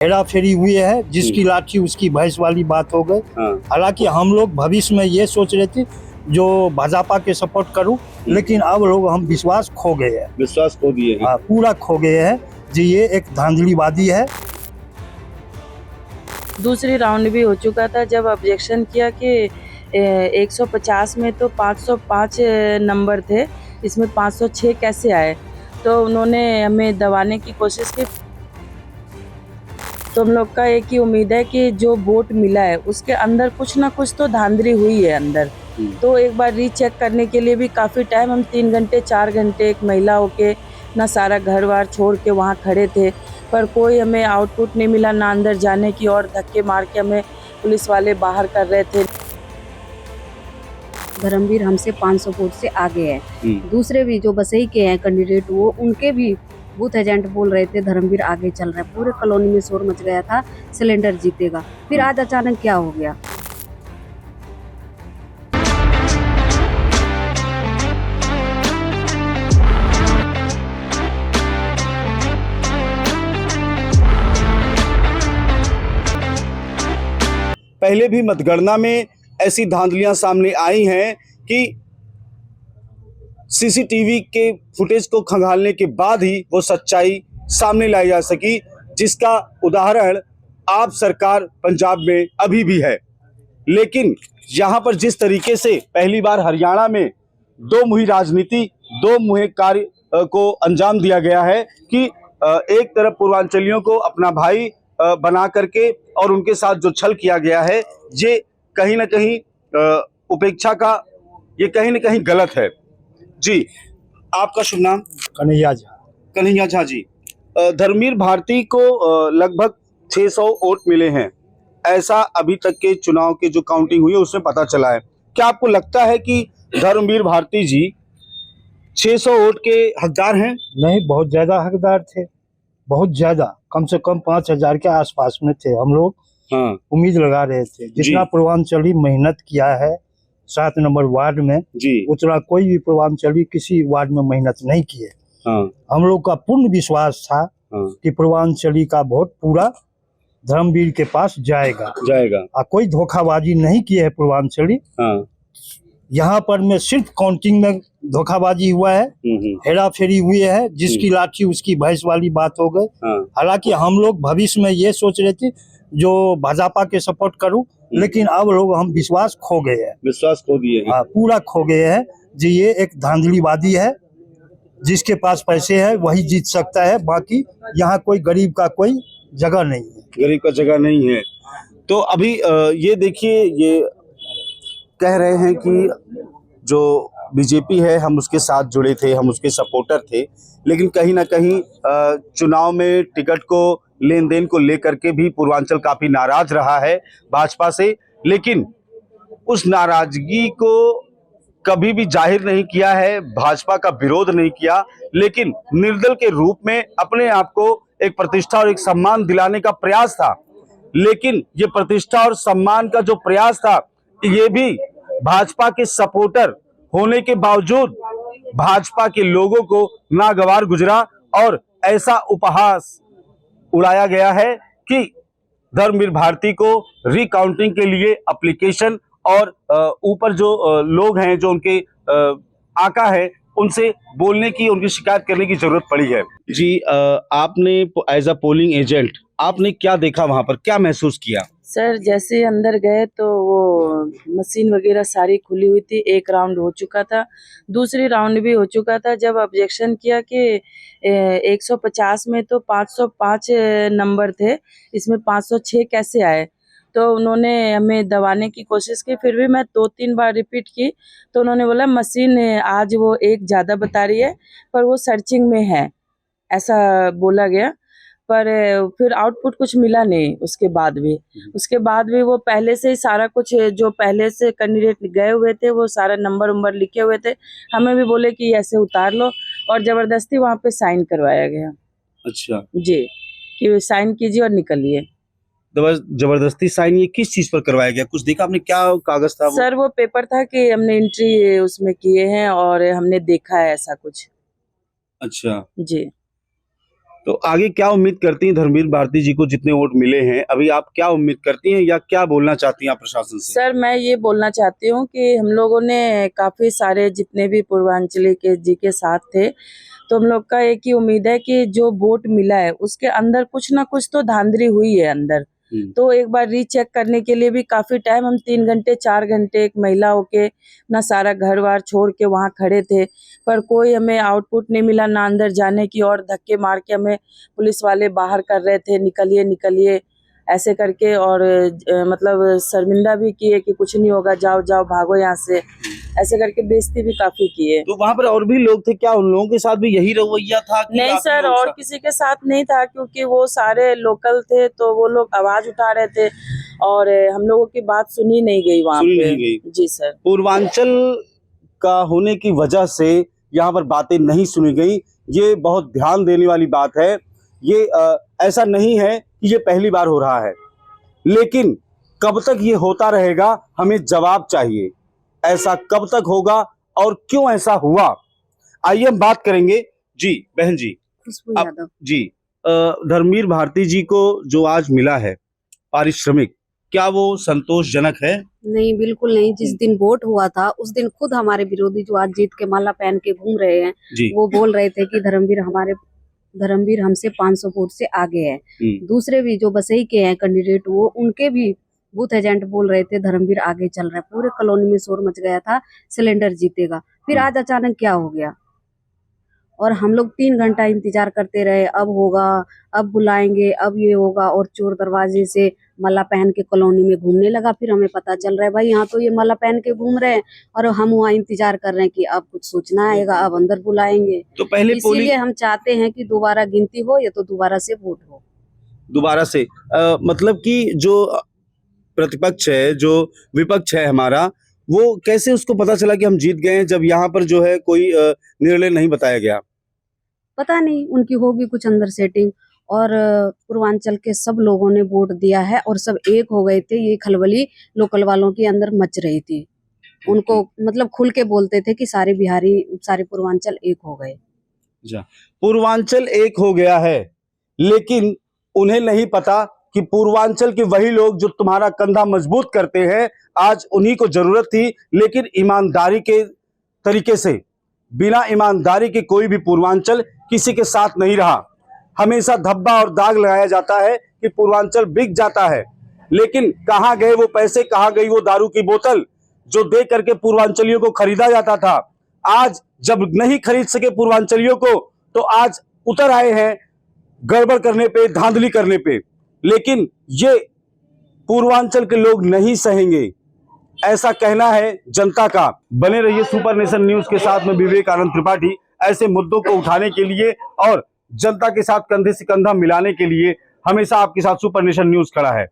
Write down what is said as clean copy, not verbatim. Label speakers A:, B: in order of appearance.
A: हेरा फेरी हुई है, जिसकी लाठी उसकी भैंस वाली बात हो गई। हालांकि हम लोग भविष्य में ये सोच रहे थे जो भाजपा के सपोर्ट करूं, लेकिन अब लोग हम विश्वास खो गए हैं।
B: विश्वास खो दिए हैं।
A: पूरा खो गए हैं जी। ये एक धांधलीवादी है।
C: दूसरी राउंड भी हो चुका था जब ऑब्जेक्शन किया कि 150 में तो 505 नंबर थे, इसमें 506 कैसे आए, तो उन्होंने हमें दबाने की कोशिश की। तो हम लोग का एक ही उम्मीद है कि जो वोट मिला है उसके अंदर कुछ ना कुछ तो धांधली हुई है अंदर। तो एक बार रीचेक करने के लिए भी काफ़ी टाइम, हम 3 घंटे 4 घंटे एक महिला होके ना सारा घर बार छोड़ के वहाँ खड़े थे, पर कोई हमें आउटपुट नहीं मिला, ना अंदर जाने की, और धक्के मार के हमें पुलिस वाले बाहर कर रहे थे।
D: धर्मवीर हमसे 500 वोट से आगे है। दूसरे भी जो बसई के हैं कैंडिडेट, वो उनके भी बूथ एजेंट बोल रहे थे धर्मवीर आगे चल रहा है। पूरे कॉलोनी में शोर मच गया था सिलेंडर जीतेगा। फिर आज अचानक क्या हो गया?
B: पहले भी मतगणना में ऐसी धांधलियां सामने आई हैं कि सीसीटीवी के फुटेज को खंगालने के बाद ही वो सच्चाई सामने लाई जा सकी, जिसका उदाहरण आप सरकार पंजाब में अभी भी है। लेकिन यहाँ पर जिस तरीके से पहली बार हरियाणा में दो मुही राजनीति, दो मुहे कार्य को अंजाम दिया गया है कि एक तरफ पूर्वांचलियों को अपना भाई बना करके और उनके साथ जो छल किया गया है, ये कहीं ना कहीं उपेक्षा का, ये कहीं ना कहीं गलत है। जी, आपका शुभ नाम?
A: कन्हैया झा।
B: कन्हैया झा जी, धर्मवीर भारती को लगभग 600 वोट मिले हैं, ऐसा अभी तक के चुनाव के जो काउंटिंग हुई है उसमें पता चला है। क्या आपको लगता है कि धर्मवीर भारती जी 600 वोट के हकदार हैं?
A: नहीं, बहुत ज्यादा हकदार थे, बहुत ज्यादा, कम से कम 5000 के आसपास में थे। हम लोग उम्मीद लगा रहे थे, जितना पूर्वांचली मेहनत किया है 7 नंबर वार्ड में जी, उतना कोई भी पूर्वांचली किसी वार्ड में मेहनत नहीं किए। हम लोग का पूर्ण विश्वास था कि पूर्वांचली का वोट पूरा धर्मवीर के पास जाएगा। कोई धोखाबाजी नहीं किए है पूर्वांचली। यहाँ पर में सिर्फ काउंटिंग में धोखाबाजी हुआ है, हेरा फेरी हुई है, जिसकी लाठी उसकी भैंस वाली बात हो गई। हालांकि हम लोग भविष्य में ये सोच रहे थे जो भाजपा के सपोर्ट करूं, लेकिन अब लोग हम विश्वास खो गए हैं।
B: विश्वास खो दिए हैं।
A: पूरा खो गए हैं जी। ये एक धांधलीवादी है, जिसके पास पैसे है वही जीत सकता है, बाकी यहाँ कोई गरीब का कोई जगह नहीं है।
B: गरीब का जगह नहीं है। तो अभी ये देखिए, ये कह रहे हैं कि जो बीजेपी है हम उसके साथ जुड़े थे, हम उसके सपोर्टर थे, लेकिन कहीं ना कहीं चुनाव में टिकट को लेन देन को लेकर के भी पूर्वांचल काफी नाराज रहा है भाजपा से, लेकिन उस नाराजगी को कभी भी जाहिर नहीं किया है, भाजपा का विरोध नहीं किया, लेकिन निर्दल के रूप में अपने आप को एक प्रतिष्ठा और एक सम्मान दिलाने का प्रयास था। लेकिन ये प्रतिष्ठा और सम्मान का जो प्रयास था, ये भी भाजपा के सपोर्टर होने के बावजूद भाजपा के लोगों को नागवार गुजरा और ऐसा उपहास उड़ाया गया है कि धर्मवीर भारती को रिकाउंटिंग के लिए एप्लीकेशन और ऊपर जो लोग हैं, जो उनके आका है, उनसे बोलने की, उनकी शिकायत करने की जरूरत पड़ी है। जी, आपने एज अ पोलिंग एजेंट आपने क्या देखा वहां पर, क्या महसूस किया?
C: सर, जैसे अंदर गए तो वो मशीन वगैरह सारी खुली हुई थी। एक राउंड हो चुका था, दूसरी राउंड भी हो चुका था जब ऑब्जेक्शन किया कि 150 में तो 505 नंबर थे, इसमें 506 कैसे आए, तो उन्होंने हमें दबाने की कोशिश की। फिर भी मैं 2-3 बार रिपीट की तो उन्होंने बोला मशीन आज वो एक ज़्यादा बता रही है, पर वो सर्चिंग में है, ऐसा बोला गया। पर फिर आउटपुट कुछ मिला नहीं। उसके बाद भी वो पहले से ही सारा कुछ, जो पहले से कैंडिडेट गए हुए थे वो सारा नंबर उम्बर लिखे हुए थे, हमें भी बोले कि ऐसे उतार लो, और जबरदस्ती वहाँ पे साइन करवाया गया।
B: अच्छा
C: जी, कि साइन कीजिए और निकलिए।
B: जबरदस्ती साइन ये किस चीज पर करवाया गया, कुछ देखा आपने? क्या कागज था वो?
C: सर, वो पेपर था कि हमने एंट्री उसमें किए हैं और हमने देखा है ऐसा कुछ।
B: अच्छा
C: जी।
B: तो आगे क्या उम्मीद करती हैं धर्मवीर भारती जी को, जितने वोट मिले हैं अभी आप क्या उम्मीद करती हैं या क्या बोलना चाहती हैं आप प्रशासन से?
C: सर मैं ये बोलना चाहती हूँ कि हम लोगों ने काफी सारे जितने भी पूर्वांचली के जी के साथ थे, तो हम लोग का एक ही उम्मीद है कि जो वोट मिला है उसके अंदर कुछ ना कुछ तो धांधली हुई है अंदर। तो एक बार रीचेक करने के लिए भी काफी टाइम, हम 3 घंटे 4 घंटे एक महिला होके ना सारा घर बार छोड़ के वहाँ खड़े थे, पर कोई हमें आउटपुट नहीं मिला, ना अंदर जाने की, और धक्के मार के हमें पुलिस वाले बाहर कर रहे थे, निकलिए निकलिए ऐसे करके, और मतलब शर्मिंदा भी किए कि कुछ नहीं होगा, जाओ जाओ भागो यहाँ से, ऐसे करके बेइज्जती भी काफी किए।
B: तो वहाँ पर और भी लोग थे क्या, उन लोगों के साथ भी यही रवैया था कि
C: नहीं
B: आप
C: सर,
B: लोग
C: और किसी के साथ नहीं था, क्योंकि वो सारे लोकल थे तो वो लोग आवाज उठा रहे थे और हम लोगों की बात सुनी नहीं गई वहाँ
B: सुनी
C: पे।
B: नहीं गई।
C: जी सर।
B: पूर्वांचल का होने की वजह से यहाँ पर बातें नहीं सुनी गई, ये बहुत ध्यान देने वाली बात है। ये ऐसा नहीं है कि ये पहली बार हो रहा है, लेकिन कब तक ये होता रहेगा हमें जवाब चाहिए। ऐसा कब तक होगा और क्यों ऐसा हुआ, आइए हम बात करेंगे। जी बहन जी,
D: खुशबू यादव
B: जी धर्मवीर भारती जी को जो आज मिला है पारिश्रमिक, क्या वो संतोषजनक है?
D: नहीं, बिल्कुल नहीं। जिस दिन वोट हुआ था उस दिन खुद हमारे विरोधी जो आज जीत के माला पहन के घूम रहे हैं, वो बोल रहे थे कि धर्मवीर हमसे 500 वोट से आगे है। दूसरे भी जो बसई के हैं कैंडिडेट, वो उनके भी बूथ एजेंट बोल रहे थे धर्मवीर आगे चल रहा है। पूरे कॉलोनी में शोर मच गया था, सिलेंडर जीतेगा। फिर आज अचानक क्या हो गया, और हम लोग 3 घंटा इंतजार करते रहे, अब होगा, अब बुलाएंगे, अब ये होगा, और चोर दरवाजे से माला पहन के कॉलोनी में घूमने लगा। फिर हमें पता चल रहा है भाई यहाँ तो ये माला पहन के घूम रहे हैं, और हम वहाँ इंतजार कर रहे हैं कि अब कुछ सूचना आएगा, अब अंदर बुलाएंगे।
B: तो पहले
D: इसीलिए हम चाहते हैं कि दोबारा गिनती हो या तो दोबारा से वोट हो। दोबारा
B: से मतलब कि जो प्रतिपक्ष है, जो विपक्ष है हमारा, वो कैसे उसको पता चला कि हम जीत गए हैं जब यहाँ पर जो है कोई निर्णय नहीं बताया गया?
D: पता नहीं, उनकी होगी कुछ अंदर सेटिंग। और पूर्वांचल के सब लोगों ने वोट दिया है और सब एक हो गए थे। ये खलबली लोकल वालों के अंदर मच रही थी। उनको मतलब खुल के बोलते थे कि सारे बिहारी, सारे पूर्वांचल एक हो गए।
B: पूर्वांचल एक हो गया है, लेकिन उन्हें नहीं पता कि पूर्वांचल के वही लोग जो तुम्हारा कंधा मजबूत करते हैं, आज उन्हीं को जरूरत थी। लेकिन ईमानदारी के तरीके से, बिना ईमानदारी के कोई भी पूर्वांचल किसी के साथ नहीं रहा। हमेशा धब्बा और दाग लगाया जाता है कि पूर्वांचल बिक जाता है, लेकिन कहां गए वो पैसे, कहां गई वो दारू की बोतल जो दे करके पूर्वांचलियों को खरीदा जाता था। आज जब नहीं खरीद सके पूर्वांचलियों को, तो आज उतर आए हैं गड़बड़ करने पे, धांधली करने पे। लेकिन ये पूर्वांचल के लोग नहीं सहेंगे, ऐसा कहना है जनता का। बने रहिए सुपर नेशन न्यूज के साथ में विवेकानंद त्रिपाठी। ऐसे मुद्दों को उठाने के लिए और जनता के साथ कंधे से कंधा मिलाने के लिए हमेशा आपके साथ सुपर नेशन न्यूज खड़ा है।